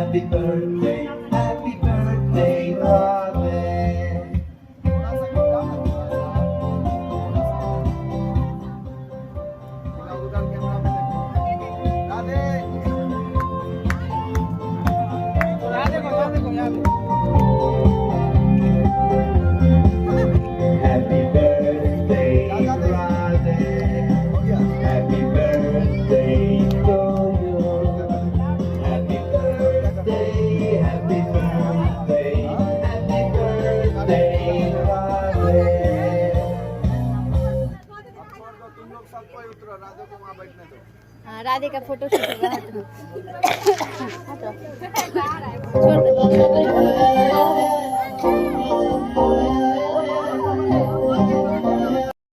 Happy birthday, Raven. Happy birthday, Raven. Happy birthday to you. Happy birthday, happy birthday, happy birthday, Raven. Radhe का photo shoot हुआ है तो छोड़ दो